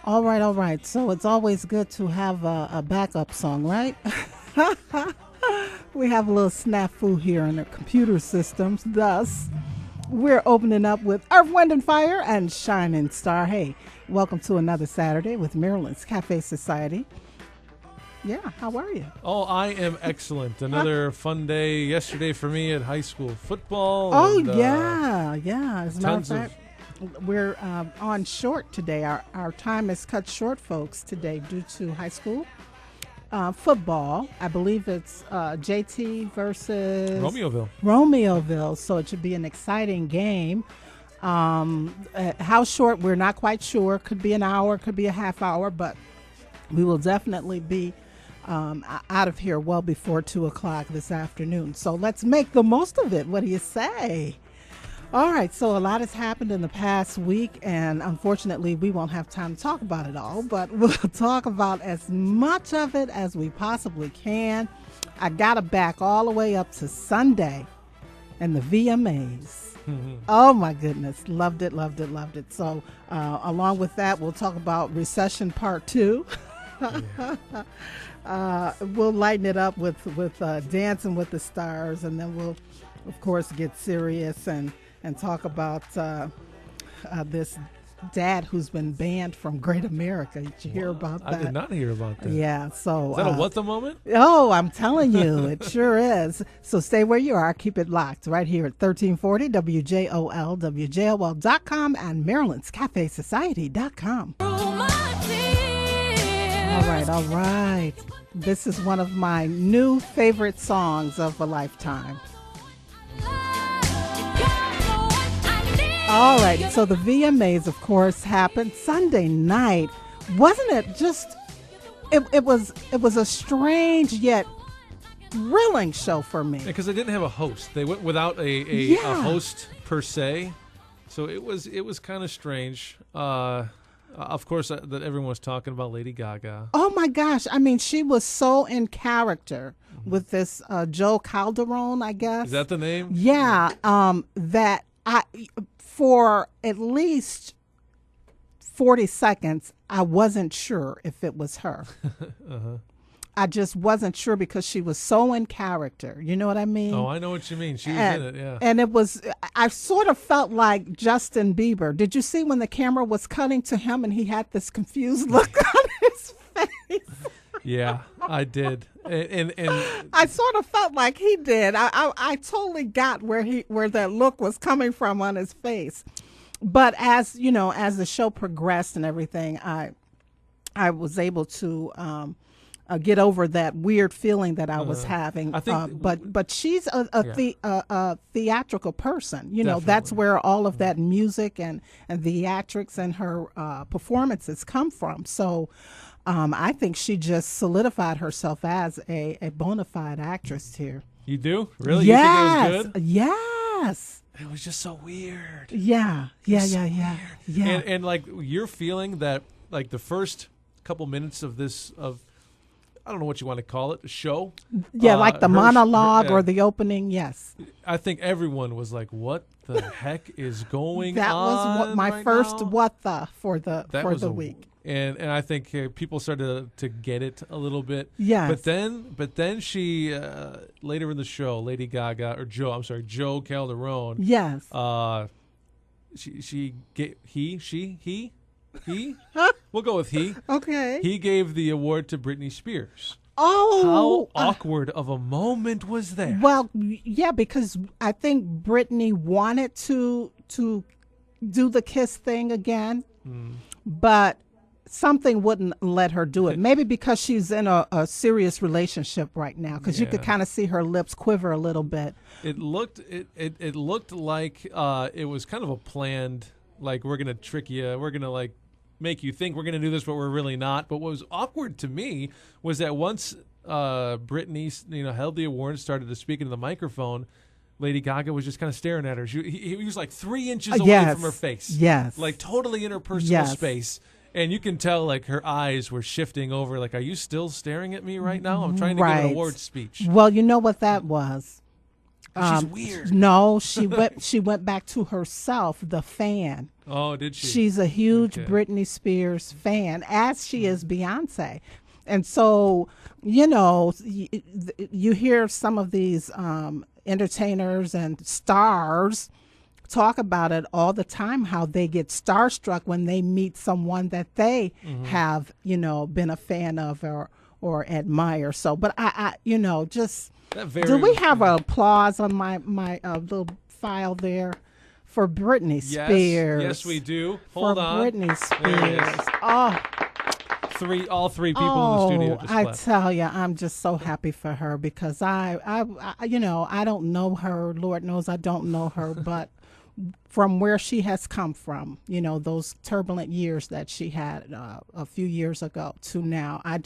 All right, all right. So it's always good to have a backup song, right? We have a little snafu here in the computer systems. Thus, we're opening up with Earth, Wind, and Fire and Shining Star. Hey, welcome to another Saturday with Marilyn's Cafe Society. Yeah, how are you? Oh, I am excellent. Another fun day yesterday for me at high school football. Oh, and, yeah. As a matter of tons of fact, we're on short today. Our time is cut short, folks, today due to high school football. I believe it's JT versus Romeoville. So it should be an exciting game. How short, we're not quite sure. Could be an hour, could be a half hour, but we will definitely be out of here well before 2 o'clock this afternoon. So let's make the most of it. What do you say? All right, so a lot has happened in the past week, and unfortunately, we won't have time to talk about it all, but we'll talk about as much of it as we possibly can. I got to back all the way up to Sunday and the VMAs. Oh, my goodness. Loved it. So along with that, we'll talk about Recession Part 2. We'll lighten it up with Dancing with the Stars, and then we'll, of course, get serious and talk about this dad who's been banned from Great America. Did you hear about that? I did not hear about that. Yeah, so... Is that a what the moment? Oh, I'm telling you, it sure is. So stay where you are. Keep it locked right here at 1340 WJOL, WJOL.com, and Maryland'sCafeSociety.com. All right. This is one of my new favorite songs of a lifetime. All right, so the VMAs, of course, happened Sunday night. Wasn't it just, it was a strange yet thrilling show for me. Because they didn't have a host. They went without a host per se. So it was kind of strange. Of course, that everyone was talking about Lady Gaga. Oh, my gosh. I mean, she was so in character with this Joe Calderone, I guess. Is that the name? Yeah, that for at least 40 seconds, I wasn't sure if it was her. I just wasn't sure because she was so in character. You know what I mean? Oh, I know what you mean. She was in it, yeah. And I sort of felt like Justin Bieber. Did you see when the camera was cutting to him and he had this confused look on his face? Yeah, I did. And I sort of felt like he did. I totally got where that look was coming from on his face. But as you know, as the show progressed and everything, I was able to get over that weird feeling that I was having. I think, but she's a theatrical person. You know, that's where all of that music and theatrics and her performances come from. So I think she just solidified herself as a bona fide actress here. You do? Really? Yes. You think it was good? Yes. It was just so weird. Yeah. And like you're feeling that like the first couple minutes of I don't know what you want to call it, a show. Yeah, like the monologue or the opening, yes. I think everyone was like, what the heck is going on? That was my first now? What the for the week. And I think people started to get it a little bit. Yes. But then she later in the show, Lady Gaga or Joe Calderone. Yes. He we'll go with he. Okay. He gave the award to Britney Spears. Oh, how awkward of a moment was that? Well, yeah, because I think Britney wanted to do the kiss thing again, but something wouldn't let her do it. Maybe because she's in a serious relationship right now, because you could kind of see her lips quiver a little bit. It looked like it was kind of a planned, like, we're gonna trick you, we're gonna like make you think we're gonna do this, but we're really not. But what was awkward to me was that once Britney held the award and started to speak into the microphone, Lady Gaga was just kind of staring at her. He was like 3 inches away from her face. Yes. Like totally in her personal space. And you can tell, like, her eyes were shifting over, like, are you still staring at me right now? I'm trying to give an award speech. Well, you know what that was? She's weird. No, she went back to herself, the fan. Oh, did she? She's a huge Britney Spears fan, as she is Beyonce. And so, you know, you hear some of these entertainers and stars talk about it all the time, how they get starstruck when they meet someone that they have, you know, been a fan of or admire. So, but I you know, just do we have an applause on my little file there for Britney Spears? Yes, we do. Hold on. Britney Spears. Oh, all three people in the studio just I clapped. tell you, I'm just so happy for her because I you know, I don't know her. Lord knows I don't know her, but from where she has come from, you know, those turbulent years that she had a few years ago to now, I'm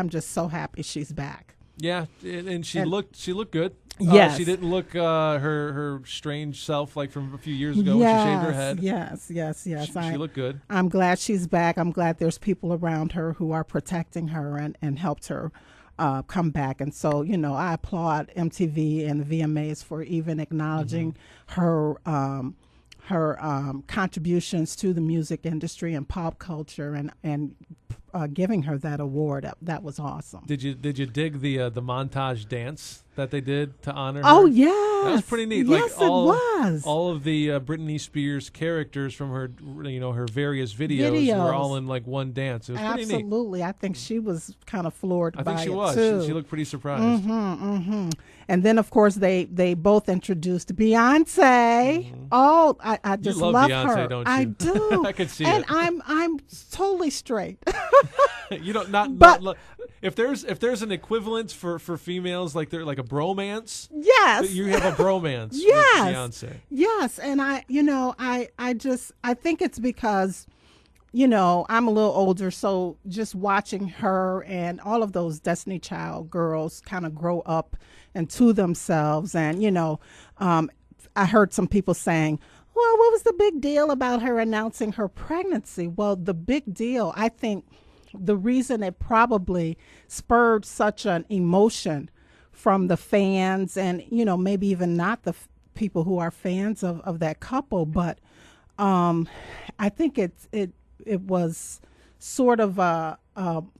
just so happy she's back. Yeah, and she looked good. Yes, she didn't look her strange self like from a few years ago when she shaved her head. Yes. She looked good. I'm glad she's back. I'm glad there's people around her who are protecting her and helped her come back. And so, you know, I applaud MTV and the VMAs for even acknowledging her contributions to the music industry and pop culture and giving her that award. That was awesome. Did you dig the montage dance that they did to honor her? Oh, yes. That was pretty neat. Yes, like all, it was. All of the Britney Spears characters from her, you know, her various videos were all in like one dance. It was pretty neat. Absolutely. I think she was kind of floored by it, too. I think she was. She looked pretty surprised. And then, of course, they both introduced Beyonce. Oh, I just love Beyonce, her. don't you? I do. I can see and it. I'm totally straight. You don't not if there's an equivalence for females like they're like a bromance. Yes, you have a bromance. Yes, with Beyonce. Yes, and I think it's because, you know, I'm a little older, so just watching her and all of those Destiny Child girls kind of grow up into themselves, and you know, I heard some people saying, well, what was the big deal about her announcing her pregnancy? Well, the big deal, I think, the reason it probably spurred such an emotion from the fans and, you know, maybe even not the people who are fans of that couple, but I think it was sort of a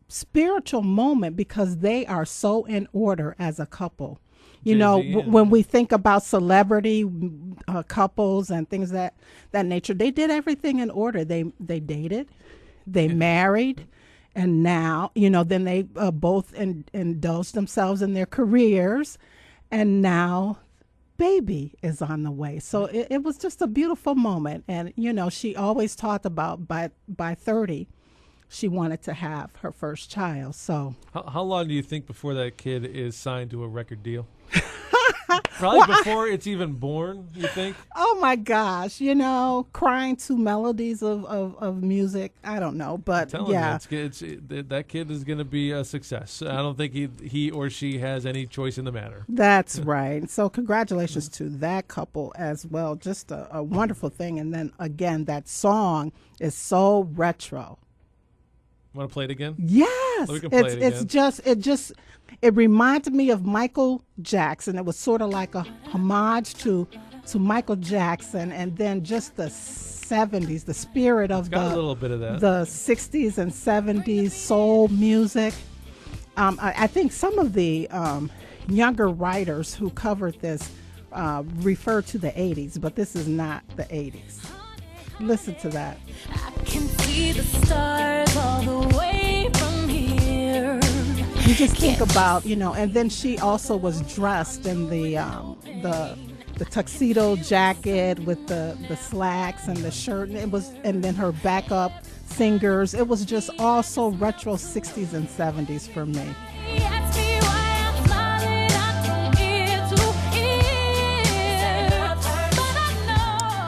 spiritual moment because they are so in order as a couple. You know, when we think about celebrity couples and things that nature, they did everything in order. They dated, they married, and now, you know, then they both indulged themselves in their careers, and now baby is on the way. So it was just a beautiful moment. And, you know, she always talked about by 30, she wanted to have her first child. So how long do you think before that kid is signed to a record deal? Probably before it's even born, you think? Oh my gosh, you know, crying to melodies of music. I don't know, but yeah, that kid is going to be a success. I don't think he or she has any choice in the matter. That's right. So congratulations to that couple as well. Just a wonderful thing. And then again, that song is so retro. Want to play it again? Yes. We can play it again. It reminded me of Michael Jackson. It was sort of like a homage to Michael Jackson, and then just the 70s, the spirit of a little bit of that. The 60s and 70s soul music. I think some of the younger writers who covered this refer to the 80s, but this is not the 80s. Listen to that. I can see the stars all the way from here. You just think about, you know, and then she also was dressed in the tuxedo jacket with the slacks and the shirt, and then her backup singers. It was just all so retro 60s and 70s for me.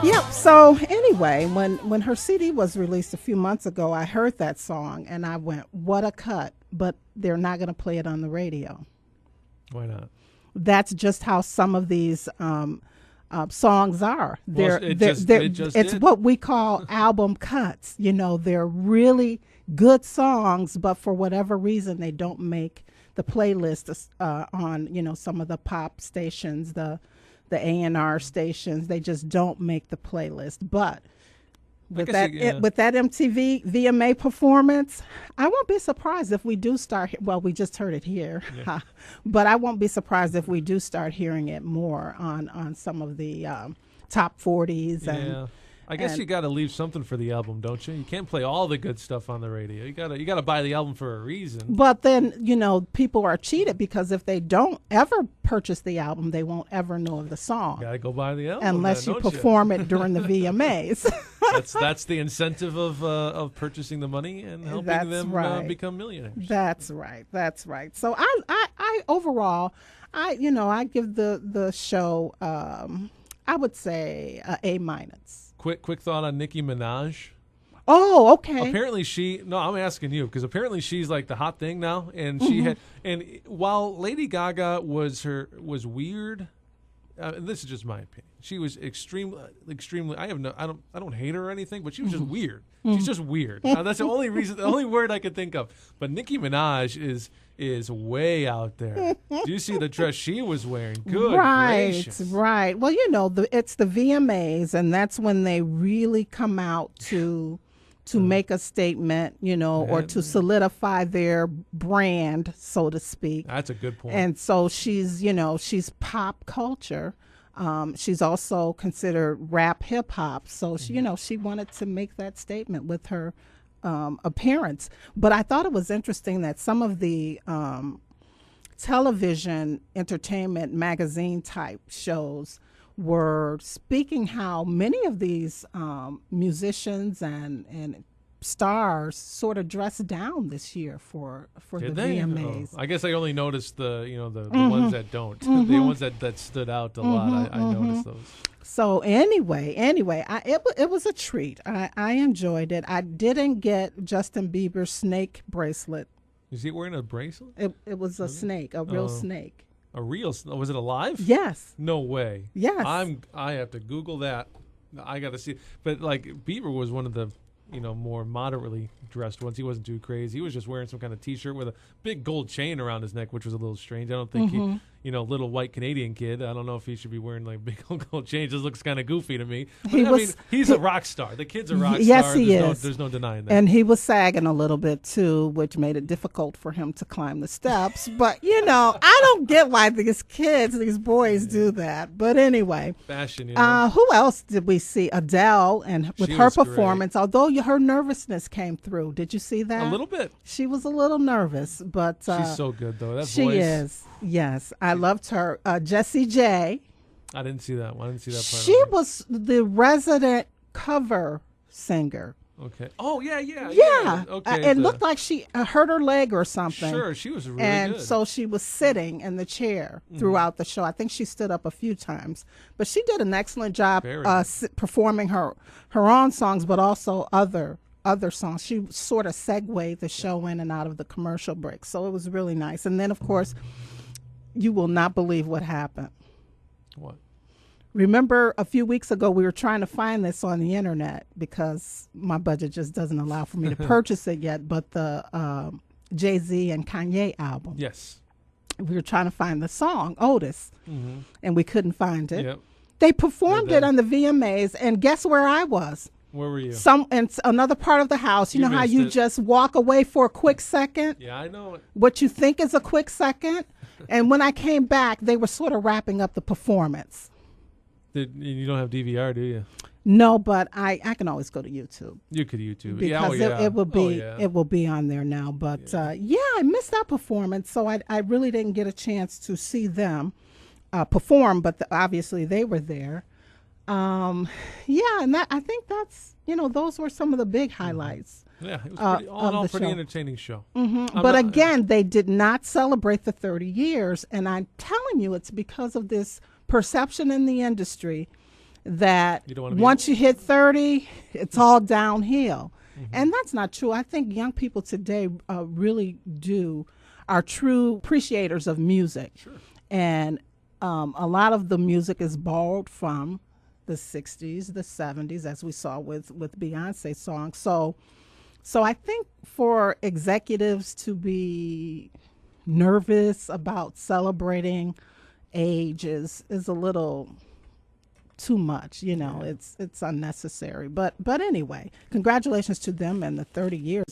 Yep. So anyway, when her CD was released a few months ago, I heard that song and I went, what a cut. But they're not going to play it on the radio. Why not? That's just how some of these songs are. It's what we call album cuts. You know, they're really good songs, but for whatever reason, they don't make the playlist on, you know, some of the pop stations, the the A&R stations. They just don't make the playlist. But with that MTV VMA performance, I won't be surprised if we do start. Well, we just heard it here, but I won't be surprised if we do start hearing it more on some of the top 40s. Yeah. I guess you got to leave something for the album, don't you? You can't play all the good stuff on the radio. You got to buy the album for a reason. But then, people are cheated because if they don't ever purchase the album, they won't ever know of the song. Got to go buy the album unless you perform it during the VMAs. That's the incentive of purchasing the money and helping them become millionaires. That's right. So I overall, I give the show I would say A-. Quick thought on Nicki Minaj. Oh, okay. Apparently I'm asking you because apparently she's like the hot thing now, and she had, and while Lady Gaga was weird, this is just my opinion. She was extremely. I don't hate her or anything, but she was just weird. She's just weird. That's the only word I could think of. But Nicki Minaj is way out there. Do you see the dress she was wearing? Good gracious. Right. Well, it's the VMAs, and that's when they really come out to make a statement, or to solidify their brand, so to speak. That's a good point. And so she's pop culture. She's also considered rap hip hop. So she wanted to make that statement with her appearance. But I thought it was interesting that some of the television entertainment magazine type shows were speaking how many of these musicians and stars sort of dressed down this year for Did the they? VMAs. Oh, I guess I only noticed the ones that don't. The ones that stood out a lot. I noticed those. So anyway, it was a treat. I enjoyed it. I didn't get Justin Bieber's snake bracelet. Is he wearing a bracelet? It was a snake, a real snake. A real? Was it alive? Yes. No way. Yes. I have to Google that. I got to see. But like Bieber was one of the more moderately dressed ones. He wasn't too crazy. He was just wearing some kind of T-shirt with a big gold chain around his neck, which was a little strange. I don't think he, little white Canadian kid. I don't know if he should be wearing like big gold chain. Just looks kind of goofy to me. But, he's a rock star. The kid's a rock star. Yes, he is. There's no denying that. And he was sagging a little bit too, which made it difficult for him to climb the steps. But I don't get why these boys do that. But anyway, fashion. Who else did we see? Adele, and with her performance, although her nervousness came through. Did you see that? A little bit. She was a little nervous, but she's so good though. That she voice. Is. Yes, I loved her. Jessie J. I didn't see that one. I didn't see that part. She was the resident cover singer. Okay. Oh yeah. Okay. It looked like she hurt her leg or something. Sure, she was really good. And so she was sitting in the chair throughout the show. I think she stood up a few times, but she did an excellent job performing her own songs, but also other songs. She sort of segued the show in and out of the commercial break, so it was really nice. And then, of course, you will not believe what happened. What? Remember a few weeks ago we were trying to find this on the internet because my budget just doesn't allow for me to purchase it yet, but the Jay-Z and Kanye album. Yes. We were trying to find the song, Otis, and we couldn't find it. Yep. They performed it on the VMAs, and guess where I was? Where were you? In another part of the house. You know how you just walk away for a quick second? Yeah, I know it. What you think is a quick second. And when I came back, they were sort of wrapping up the performance. You don't have DVR, do you? No, but I can always go to YouTube. You could YouTube because it will be on there now. But I missed that performance, so I really didn't get a chance to see them perform. But obviously they were there. And I think that's those were some of the big highlights. Yeah, it was all in all pretty entertaining show. But again, they did not celebrate the 30 years, and I'm telling you, it's because of this perception in the industry that once you hit 30, it's all downhill. And that's not true. I think young people today really are true appreciators of music. Sure. And a lot of the music is borrowed from the 60s, the 70s, as we saw with Beyonce's songs. So I think for executives to be nervous about celebrating age is a little too much, it's unnecessary. But anyway, congratulations to them and the 30 years.